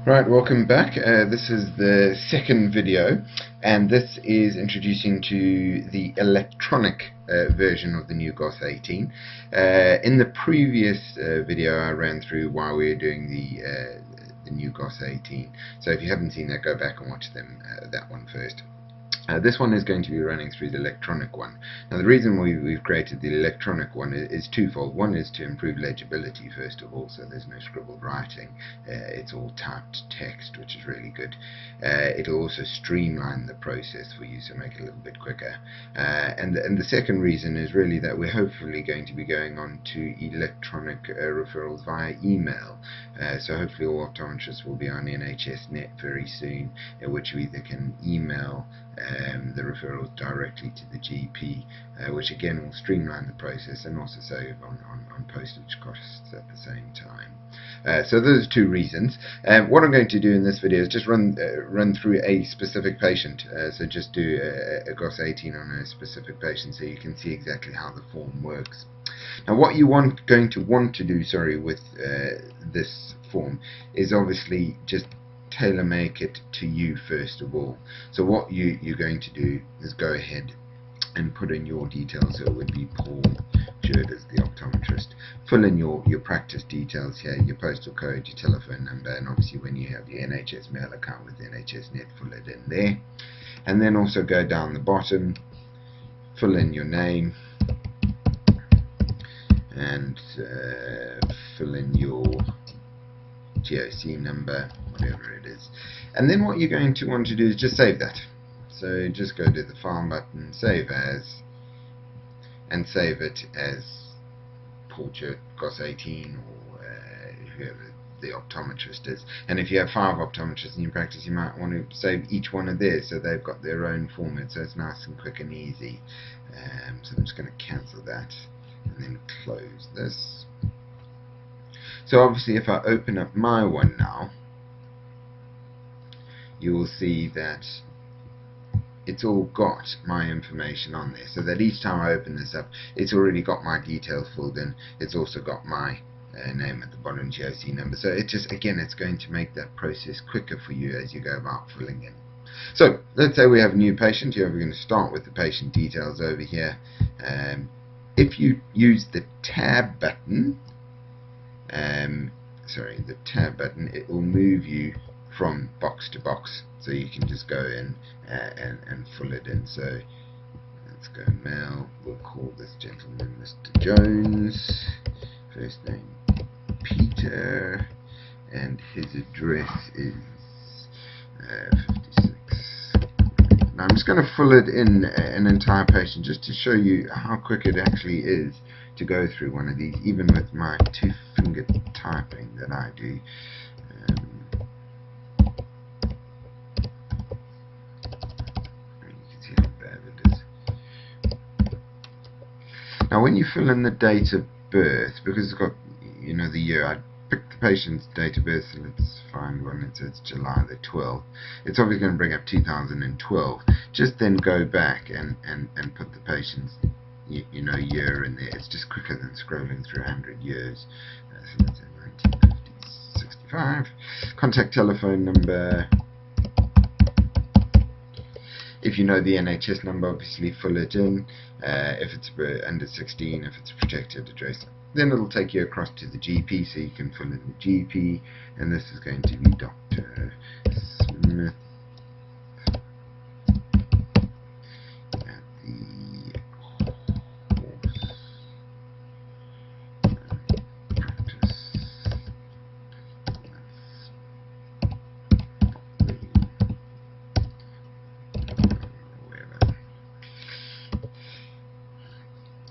Right, welcome back. This is the second video, and this is introducing to the electronic version of the new GOS18. In the previous video, I ran through why we were doing the new GOS18. So if you haven't seen that, go back and watch that one first. This one is going to be running through the electronic one. Now the reason we've created the electronic one is twofold. One is to improve legibility first of all, so there's no scribbled writing. It's all typed text, which is really good. It'll also streamline the process for you, so make it a little bit quicker. And the second reason is really that we're hopefully going to be going on to electronic referrals via email. So hopefully all optometrists will be on NHSnet very soon, which you either can email the referrals directly to the GP, which again will streamline the process and also save on postage costs at the same time. So those are two reasons. What I'm going to do in this video is just run through a specific patient. So just do a GOS18 on a specific patient so you can see exactly how the form works. Now what you going to want to do with this form is obviously just tailor make it to you first of all. So what you're going to do is go ahead and put in your details. So it would be Paul Jerd as the optometrist. Fill in your practice details here, your postal code, your telephone number, and obviously when you have your NHS mail account with NHSnet, fill it in there. And then also go down the bottom, fill in your name, and fill in your GOC number, whatever it is. And then what you're going to want to do is just save that. So just go to the file button, save as, and save it as Paul Jerd GOS18 or whoever the optometrist is. And if you have 5 optometrists in your practice, you might want to save each one of theirs so they've got their own format, so it's nice and quick and easy. So I'm just going to cancel that and then close this. So obviously if I open up my one now, you will see that it's all got my information on there, so that each time I open this up, it's already got my details filled in. It's also got my name at the bottom, GOC number. So it just, again, it's going to make that process quicker for you as you go about filling in. So let's say we have a new patient here. We're going to start with the patient details over here. If you use the tab button, the tab button, it will move you from box to box, so you can just go in and fill it in. So let's go mail. We'll call this gentleman Mr. Jones, first name Peter, and his address is 56. Now I'm just going to fill it in an entire patient just to show you how quick it actually is to go through one of these, even with my 2-finger typing that I do. You can see how bad it is. Now when you fill in the date of birth, because it's got, you know, the year, I picked the patient's date of birth, so let's find one. It says July the 12th. It's obviously going to bring up 2012. Just then go back and put the patient's year in there. It's just quicker than scrolling through 100 years. So let's say 1965. Contact telephone number. If you know the NHS number, obviously fill it in. If it's under 16, if it's a protected address, then it'll take you across to the GP, so you can fill in the GP, and this is going to be Dr. Smith at the Horse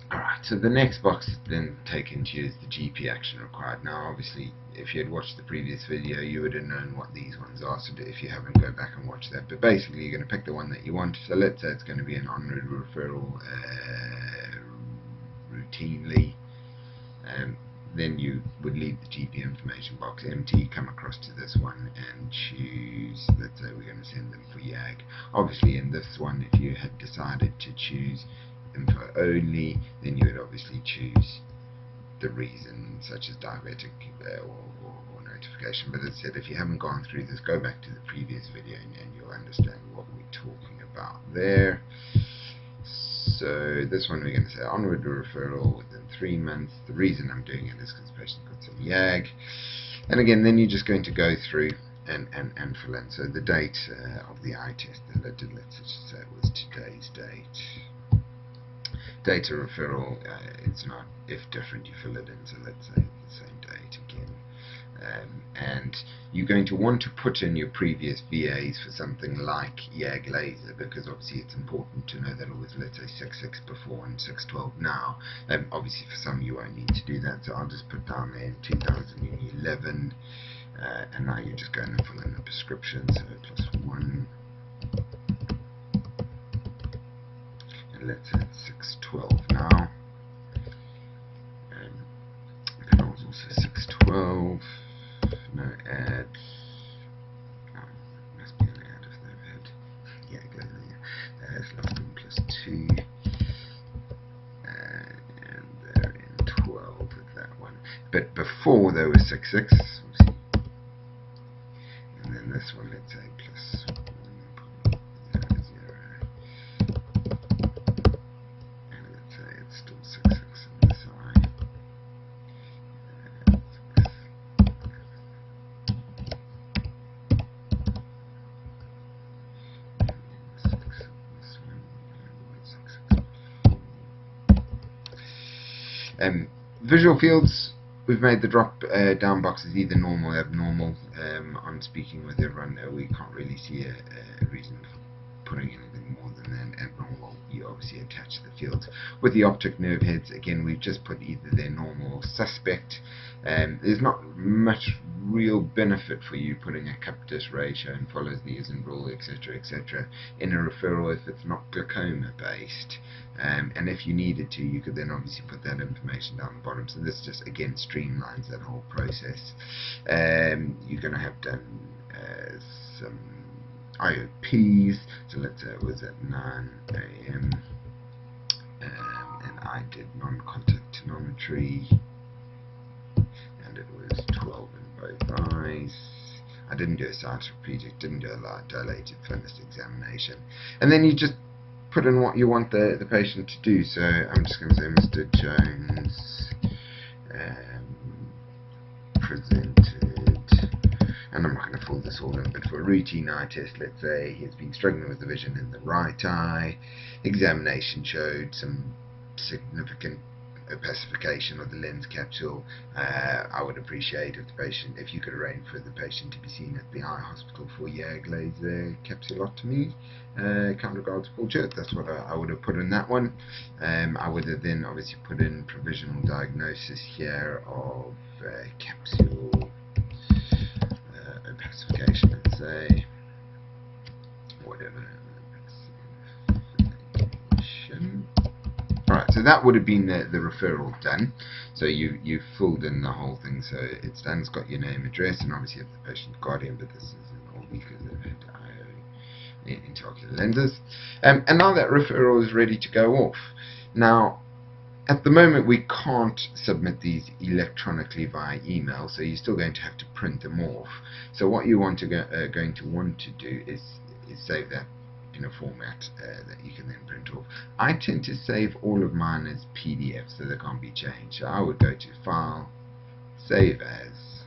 Practice. So the next box then taken to you is the GP action required. Now obviously if you had watched the previous video you would have known what these ones are, so if you haven't, go back and watch that. But basically you're going to pick the one that you want. So let's say it's going to be an on-route referral routinely. Then you would leave the GP information box empty, come across to this one and choose, let's say we're going to send them for YAG. Obviously in this one, if you had decided to choose info only, then you would obviously choose the reason, such as diabetic or no rectification. But as I said, if you haven't gone through this, go back to the previous video and you'll understand what we're talking about there. So this one we're going to say onward referral within 3 months. The reason I'm doing it is because the patient's got some YAG. And again, then you're just going to go through and fill in. So the date of the eye test that I did, let's just say it was today's date. Data referral, it's not if different, you fill it in, so let's say the same date again. And you're going to want to put in your previous VAs for something like YAG laser, because obviously it's important to know that it was, let's say, 6.6 before and 6.12 now. Obviously for some you won't need to do that, so I'll just put down there in 2011, and now you're just going to fill in the prescription, so +1, and let's say it's 6.12 now, and I was also 6.12. No ads. Must be an ad if they've had. Yeah, go there. There's +2. And they're in 12 with that one. But before they were 6.6. And then this one, let's say +1, 0. And let's say it's still 6.6 on this eye. Visual fields, we've made the drop down boxes either normal or abnormal. I'm speaking with everyone, we can't really see a reason for putting anything more than an abnormal. You obviously attach the fields. With the optic nerve heads, again, we've just put either their normal or suspect. There's not much real benefit for you putting a cup-disc ratio and follows the isn't rule, etc., etc. in a referral if it's not glaucoma based. And if you needed to, you could then obviously put that information down the bottom. So this just again streamlines that whole process. You're going to have done some IOPs. So let's say it was at 9 AM, and I did non-contact tonometry, and it was 12 in both eyes. I didn't do a cytopredic, didn't do a light dilated fundus examination, and then you just put in what you want the patient to do. So I'm just going to say Mr. Jones presented, and I'm not going to fill this all in, but for a routine eye test, let's say he's been struggling with the vision in the right eye. Examination showed some significant opacification of the lens capsule. I would appreciate if you could arrange for the patient to be seen at the eye hospital for YAG laser capsulotomy. Kind regards, Paul Church. That's what I would have put in that one. I would have then obviously put in provisional diagnosis here of capsule opacification, let's say, whatever. Alright, so that would have been the referral done. So you've filled in the whole thing, so it's done. It's got your name, address, and obviously you have the patient guardian, but this isn't all because they've had IO intraocular lenses. And now that referral is ready to go off. Now, at the moment we can't submit these electronically via email, so you're still going to have to print them off. So what you want to going to want to do is save that in a format that you can then print off. I tend to save all of mine as PDF, so they can't be changed. So I would go to File, Save As,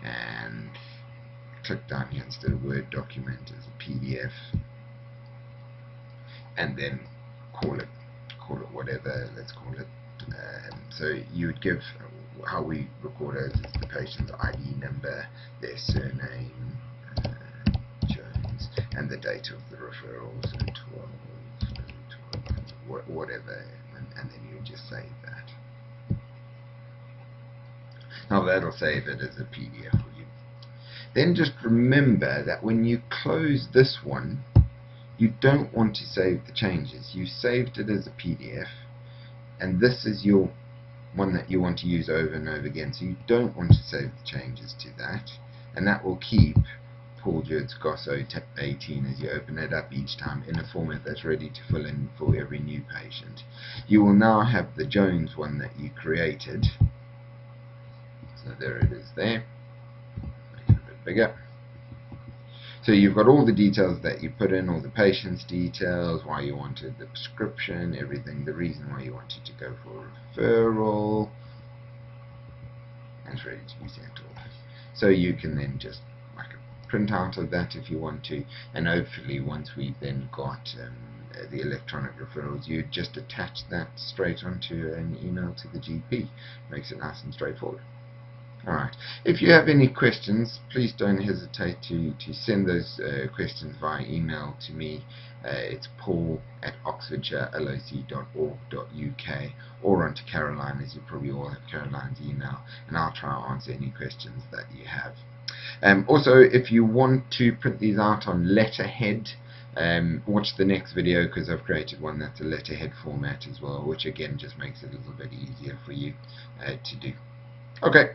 and click down here instead of Word document as a PDF, and then call it whatever, let's call it. So you would give, how we record it is the patient's ID number, their surname, Jones, and the date of the referrals, so 12, whatever, and then you just save that. Now that'll save it as a PDF for you. Then just remember that when you close this one, you don't want to save the changes. You saved it as a PDF, and this is your one that you want to use over and over again, so you don't want to save the changes to that, and that will keep Paul Judd's GOS18 as you open it up each time in a format that's ready to fill in for every new patient. You will now have the Jones one that you created. So there it is there. Make it a bit bigger. So you've got all the details that you put in, all the patient's details, why you wanted the prescription, everything, the reason why you wanted to go for a referral, and it's ready to be sent off. So you can then just make a print out of that if you want to, and hopefully once we've then got the electronic referrals, you just attach that straight onto an email to the GP. Makes it nice and straightforward. Alright, if you have any questions, please don't hesitate to send those questions via email to me. It's paul@oxfordshire.loc.org.uk, or onto Caroline, as you probably all have Caroline's email, and I'll try and answer any questions that you have. Also, if you want to print these out on letterhead, watch the next video, because I've created one that's a letterhead format as well, which again just makes it a little bit easier for you to do. Okay.